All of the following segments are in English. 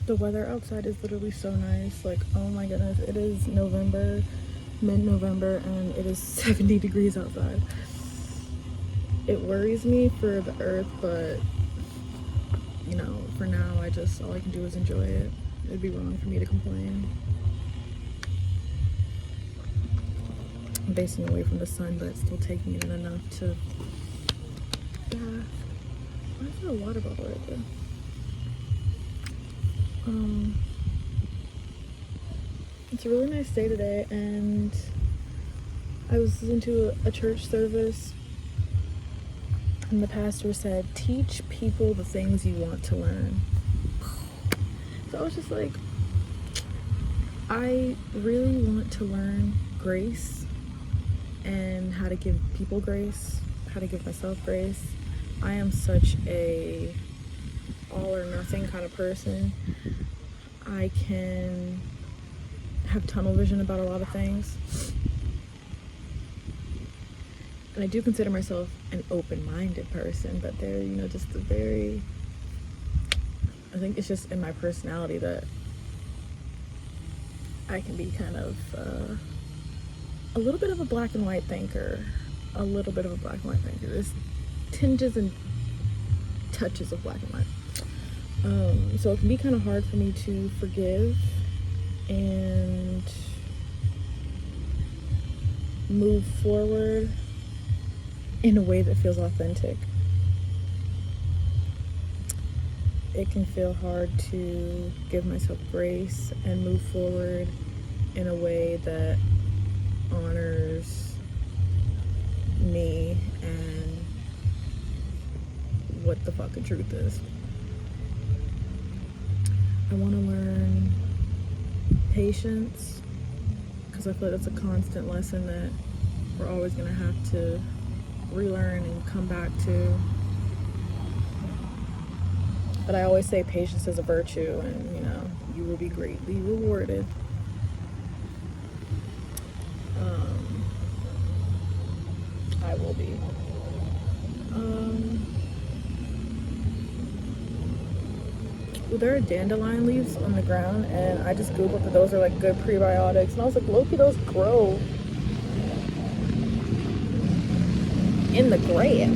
The weather outside is literally so nice. Like, oh my goodness, it is November, mid-November, and it is 70 degrees outside. It worries me for the earth, but you know, for now, all I can do is enjoy it. It'd be wrong for me to complain. I'm basing away from the sun, but it's still taking in enough to bath. Why is there a water bottle right there? It's a really nice day today, and I was listening to a church service, and the pastor said, teach people the things you want to learn. So I was just like, I really want to learn grace and how to give people grace, how to give myself grace. I am such a all or nothing kind of person. I can have tunnel vision about a lot of things. And I do consider myself an open-minded person, but they're, just I think it's just in my personality that I can be kind of a little bit of a black and white thinker. There's tinges and touches of black and white. So it can be kind of hard for me to forgive and move forward in a way that feels authentic. It can feel hard to give myself grace and move forward in a way that honors me and what the fucking truth is. I want to learn patience, because I feel like that's a constant lesson that we're always going to have to relearn and come back to. But I always say patience is a virtue, and you will be greatly rewarded. I will be. Well, there are dandelion leaves on the ground, and I just googled that those are like good prebiotics, and I was like, Loki, those grow in the grass.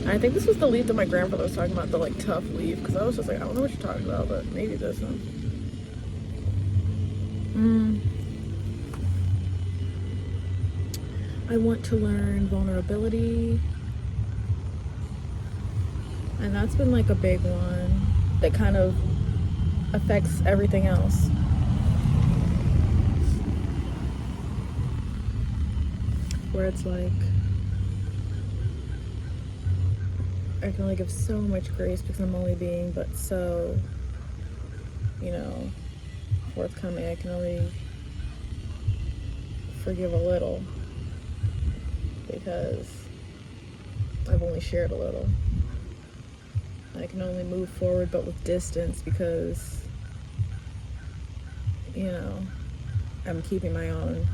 I think this was the leaf that my grandfather was talking about, the like tough leaf, because I was just like, I don't know what you're talking about, but maybe this one. I want to learn vulnerability, and that's been like a big one that kind of affects everything else. Where it's like, I can only give so much grace because I'm only being but so, forthcoming. I can only forgive a little because I've only shared a little. I can only move forward but with distance because, I'm keeping my own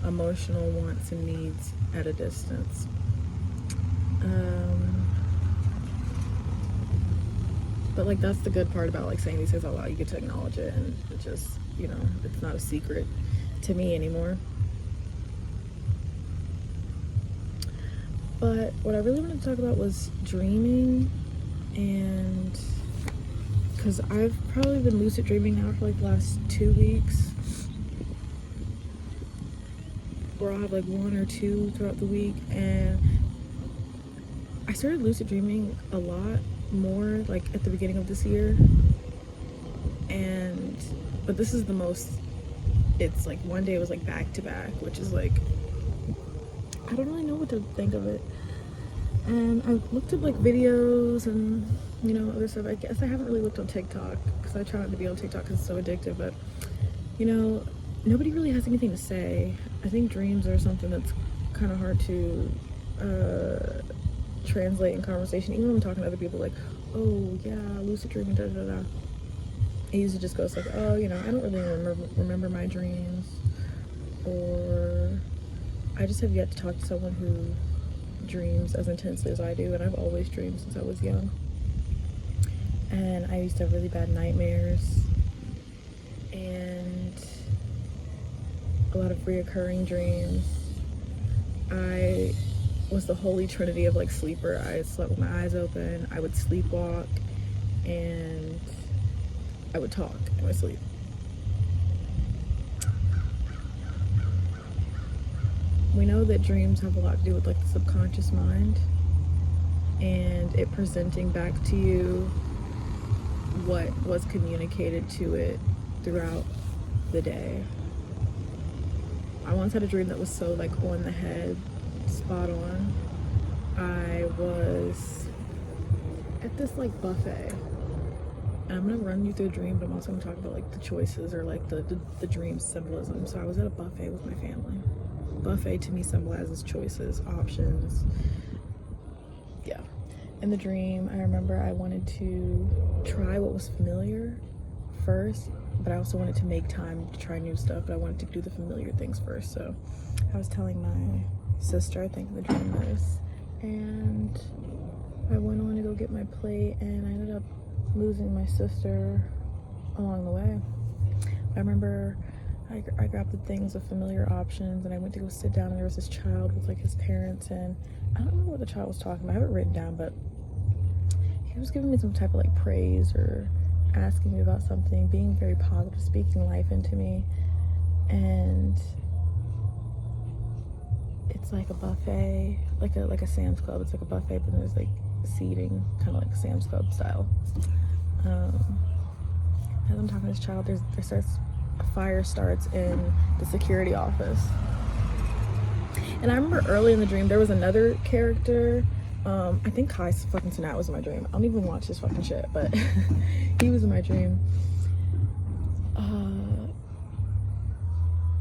emotional wants and needs at a distance. But like, that's the good part about like saying these things out loud. You get to acknowledge it, and it just, it's not a secret to me anymore. But what I really wanted to talk about was dreaming, and because I've probably been lucid dreaming now for like the last 2 weeks, where I'll have like 1 or 2 throughout the week, and I started lucid dreaming a lot more like at the beginning of this year, but this is the most, it's like one day it was like back to back, which is like, I don't really know what to think of it. And I looked up like videos and other stuff. I guess I haven't really looked on TikTok because I try not to be on TikTok because it's so addictive, but nobody really has anything to say. I think dreams are something that's kind of hard to translate in conversation. Even when I'm talking to other people, like, oh yeah, lucid dreaming, da da da. It usually just goes like, oh, I don't really remember my dreams, or I just have yet to talk to someone who dreams as intensely as I do, and I've always dreamed since I was young. And I used to have really bad nightmares and a lot of reoccurring dreams. I was the holy trinity of like sleeper. I slept with my eyes open, I would sleepwalk, and I would talk in my sleep. We know that dreams have a lot to do with like the subconscious mind and it presenting back to you what was communicated to it throughout the day. I once had a dream that was so like on the head, spot on. I was at this like buffet, and I'm gonna run you through the dream, but I'm also gonna talk about like the choices or like the dream symbolism. So I was at a buffet with my family. Buffet to me symbolizes choices, options. Yeah. In the dream, I remember I wanted to try what was familiar first, but I also wanted to make time to try new stuff, but I wanted to do the familiar things first. So I was telling my sister, I think the dream was, and I went on to go get my plate, and I ended up losing my sister along the way. I remember I grabbed the things of familiar options, and I went to go sit down, and there was this child with like his parents, and I don't know what the child was talking about. I have it written down, but he was giving me some type of like praise or asking me about something, being very positive, speaking life into me. And it's like a buffet, like a Sam's Club. It's like a buffet, but there's like seating, kind of like Sam's Club style. As I'm talking to this child, a fire starts in the security office. And I remember early in the dream, there was another character. I think Kai fucking Cenat was in my dream. I don't even watch this fucking shit, but he was in my dream.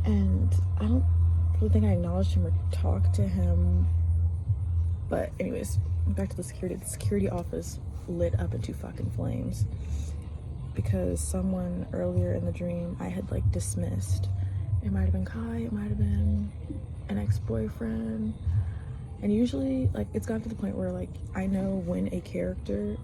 And I don't really think I acknowledged him or talked to him. But anyways, back to the security office lit up into fucking flames because someone earlier in the dream I had like dismissed. It might have been Kai, it might have been an ex-boyfriend. And usually, like, it's gotten to the point where, like, I know when a character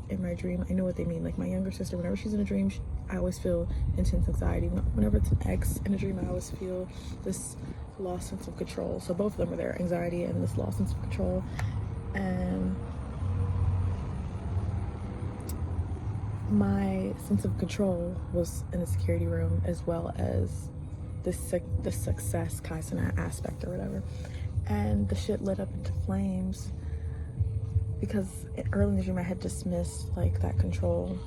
in my dream, I know what they mean. Like, my younger sister, whenever she's in a dream, I always feel intense anxiety. Whenever it's an ex in a dream, I always feel this lost sense of control. So both of them are there, anxiety and this lost sense of control. And my sense of control was in the security room, as well as the success Kai Cenat aspect or whatever. And the shit lit up into flames because early in the dream I had dismissed like that control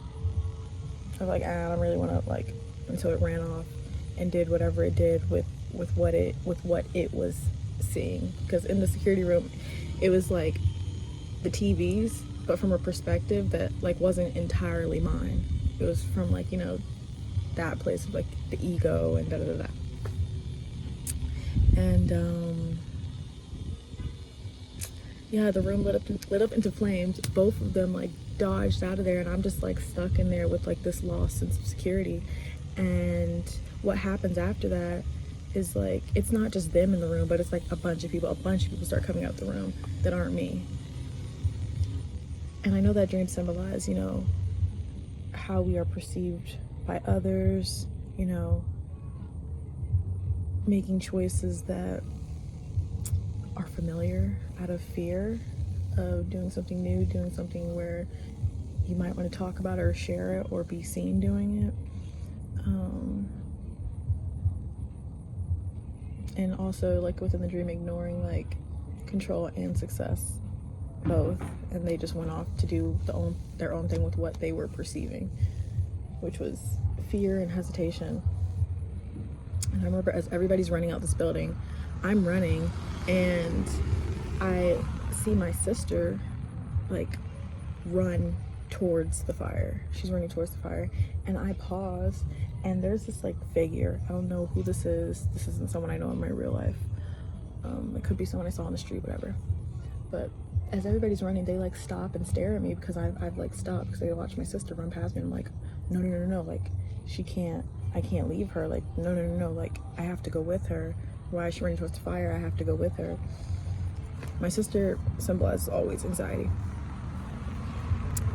of like, I don't really want to, like, until it ran off and did whatever it did with what it was seeing. Because in the security room it was like the TVs, but from a perspective that like wasn't entirely mine. It was from like, you know, that place of like the ego and da da da da. And yeah, the room lit up into flames. Both of them like dodged out of there, and I'm just like stuck in there with like this lost sense of security. And what happens after that is like, it's not just them in the room, but it's like a bunch of people start coming out the room that aren't me. And I know that dream symbolized, you know, how we are perceived by others, you know, making choices that are familiar out of fear of doing something new, doing something where you might want to talk about it or share it or be seen doing it. And also like within the dream, ignoring like control and success, both, and they just went off to do their own thing with what they were perceiving, which was fear and hesitation. And I remember as everybody's running out this building, I'm running, and I see my sister like run towards the fire. She's running towards the fire, and I pause, and there's this like figure. I don't know who this is. This isn't someone I know in my real life. It could be someone I saw on the street, whatever. But as everybody's running, they like stop and stare at me because I've like stopped because they watch my sister run past me. And I'm like, no, like I can't leave her. Like, no, like I have to go with her. Why is she running towards the fire? I have to go with her. My sister symbolizes always anxiety.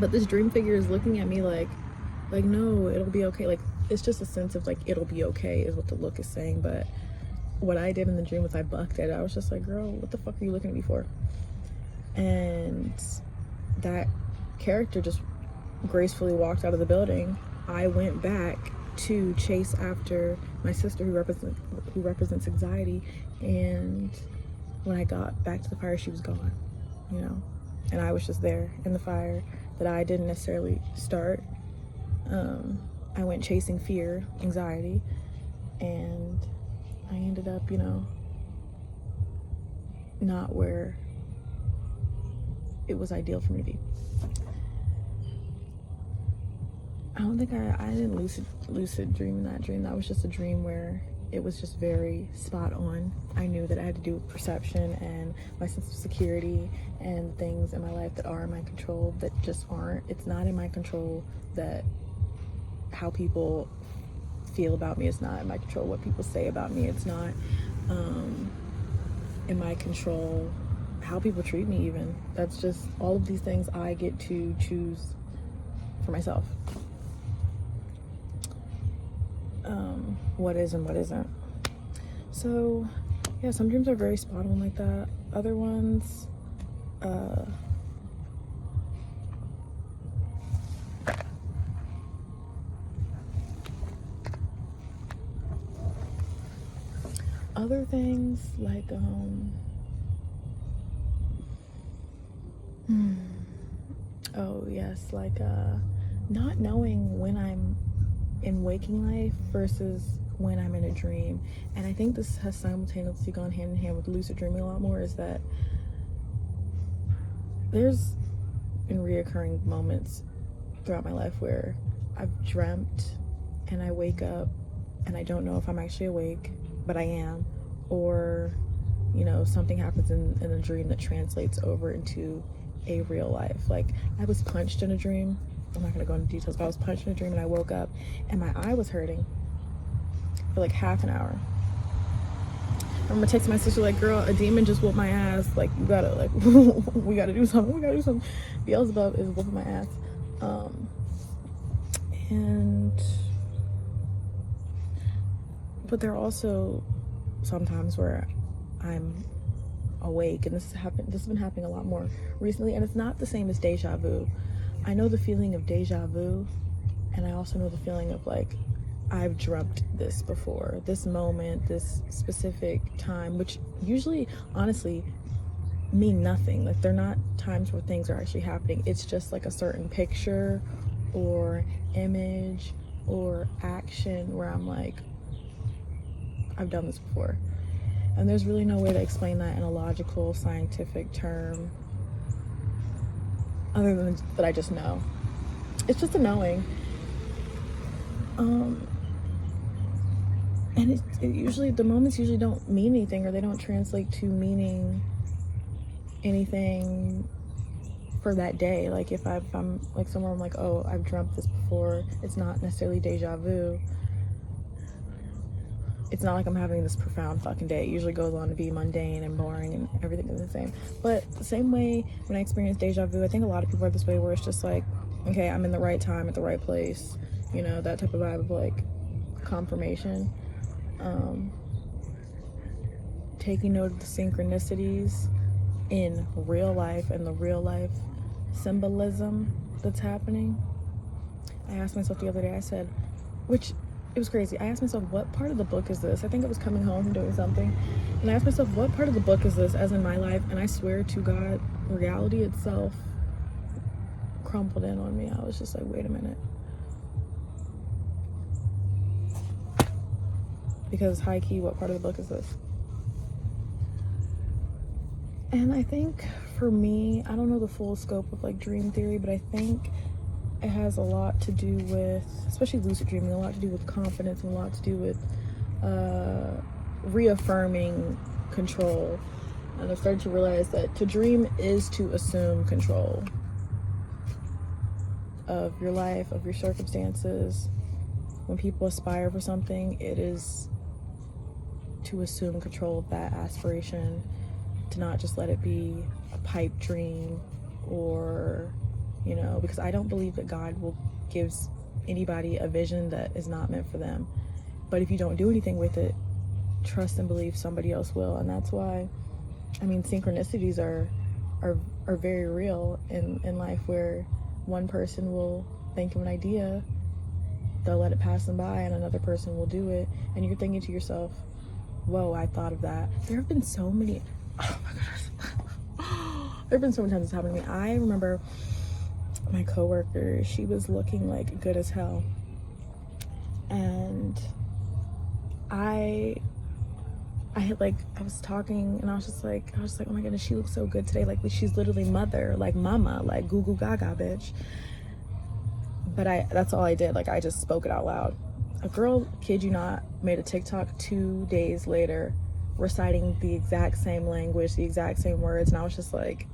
But this dream figure is looking at me like no, it'll be okay. Like, it's just a sense of like, it'll be okay is what the look is saying. But what I did in the dream was I bucked it. I was just like, girl, what the fuck are you looking at me for? And that character just gracefully walked out of the building. I went back to chase after my sister who represents anxiety, and when I got back to the fire, she was gone, you know, and I was just there in the fire that I didn't necessarily start. I went chasing fear, anxiety, and I ended up, you know, not where it was ideal for me to be. I don't think I didn't lucid dream in that dream. That was just a dream where it was just very spot on. I knew that I had to do with perception and my sense of security and things in my life that are in my control that just aren't. It's not in my control that how people feel about me. It's not in my control what people say about me. It's not in my control how people treat me even. That's just all of these things I get to choose for myself. What is and what isn't. So yeah, some dreams are very spot on like that. Other ones, other things like oh yes, like not knowing when I'm in waking life versus when I'm in a dream. And I think this has simultaneously gone hand in hand with lucid dreaming a lot more, is that there's been reoccurring moments throughout my life where I've dreamt and I wake up and I don't know if I'm actually awake, but I am, or you know, something happens in a dream that translates over into a real life. Like, I was punched in a dream. I'm not gonna go into details, but I was punched in a dream and I woke up and my eye was hurting for like half an hour. I'm gonna text my sister like, girl, a demon just whooped my ass. Like, you gotta, like, we gotta do something. Beelzebub is whooping my ass. But there are also sometimes where I'm awake, and this has been happening a lot more recently, and it's not the same as deja vu. I know the feeling of deja vu, and I also know the feeling of like, I've dreamt this before, this moment, this specific time, which usually honestly mean nothing. Like, they're not times where things are actually happening. It's just like a certain picture or image or action where I'm like, I've done this before. And there's really no way to explain that in a logical, scientific term other than that I just know. It's just a knowing. And it usually, the moments usually don't mean anything, or they don't translate to meaning anything for that day. Like, if I'm like somewhere, I'm like, oh, I've dreamt this before, it's not necessarily deja vu. It's not like I'm having this profound fucking day. It usually goes on to be mundane and boring and everything is the same. But the same way when I experience deja vu, I think a lot of people are this way, where it's just like, okay, I'm in the right time at the right place, you know, that type of vibe of like confirmation. Taking note of the synchronicities in real life and the real life symbolism that's happening. I asked myself the other day, I said, it was crazy. I asked myself, what part of the book is this? I think I was coming home from doing something, and I asked myself, what part of the book is this, as in my life? And I swear to God, reality itself crumpled in on me. I was just like, wait a minute. Because high key, what part of the book is this? And I think for me, I don't know the full scope of like dream theory, but I think it has a lot to do with, especially lucid dreaming, a lot to do with confidence and a lot to do with reaffirming control. And I've started to realize that to dream is to assume control of your life, of your circumstances. When people aspire for something, it is to assume control of that aspiration, to not just let it be a pipe dream, or, you know, because I don't believe that God will gives anybody a vision that is not meant for them. But if you don't do anything with it, trust and believe somebody else will. And that's why, I mean, synchronicities are very real in life, where one person will think of an idea, they'll let it pass them by, and another person will do it, and you're thinking to yourself, whoa, I thought of that. There have been so many, oh my goodness. There have been so many times it's happened to me. I remember my coworker, she was looking like good as hell, and I was talking, and I was just like, oh my goodness, she looks so good today. Like, she's literally mother, like mama, like goo goo gaga bitch. But that's all I did. Like, I just spoke it out loud. A girl, kid you not, made a TikTok 2 days later reciting the exact same language, the exact same words. And I was just like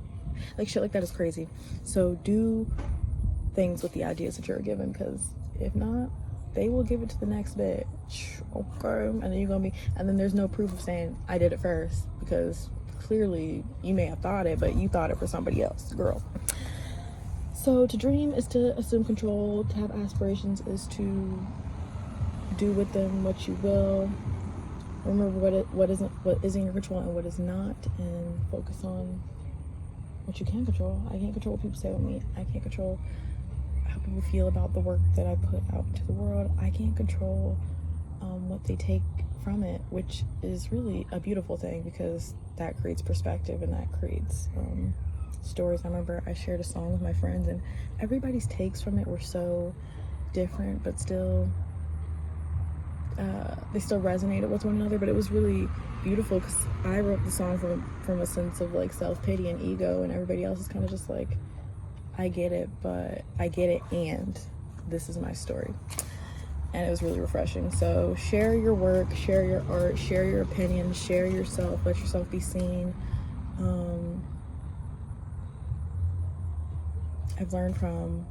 shit like that is crazy. So do things with the ideas that you're given, because if not, they will give it to the next bitch. Okay. And then you're gonna be, and then there's no proof of saying I did it first, because clearly you may have thought it, but you thought it for somebody else, girl. So to dream is to assume control. To have aspirations is to do with them what you will. Remember what is in your control and what is not, and focus on what you can control. I can't control what people say about me. I can't control how people feel about the work that I put out into the world. I can't control what they take from it, which is really a beautiful thing, because that creates perspective, and that creates stories. I remember I shared a song with my friends, and everybody's takes from it were so different, but still they still resonated with one another. But it was really beautiful, because I wrote the song from a sense of like self-pity and ego, and everybody else is kind of just like, I get it, and this is my story. And it was really refreshing. So share your work, share your art, share your opinions, share yourself, let yourself be seen. I've learned from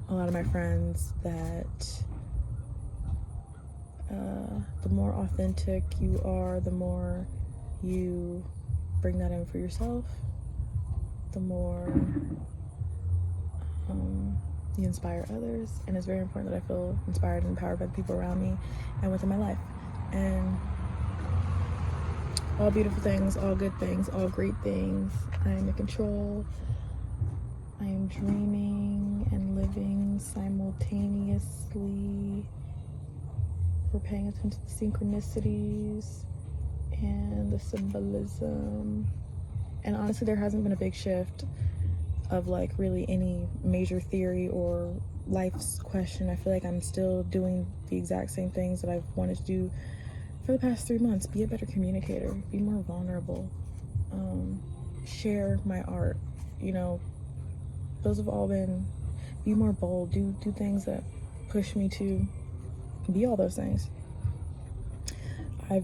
a lot of my friends that the more authentic you are, the more you bring that in for yourself, the more you inspire others. And it's very important that I feel inspired and empowered by the people around me and within my life. And all beautiful things, all good things, all great things. I am in control. I am dreaming and living simultaneously. We're paying attention to the synchronicities and the symbolism. And honestly, there hasn't been a big shift of like really any major theory or life's question. I feel like I'm still doing the exact same things that I've wanted to do for the past 3 months. Be a better communicator, be more vulnerable, share my art, you know. Those have all been, be more bold, do things that push me to be all those things. I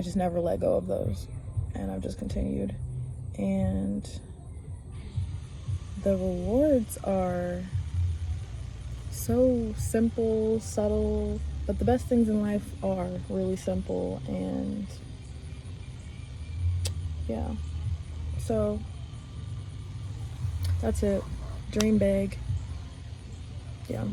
just never let go of those, and I've just continued. And the rewards are so simple, subtle, but the best things in life are really simple. And yeah, so that's it. Dream big. Yeah.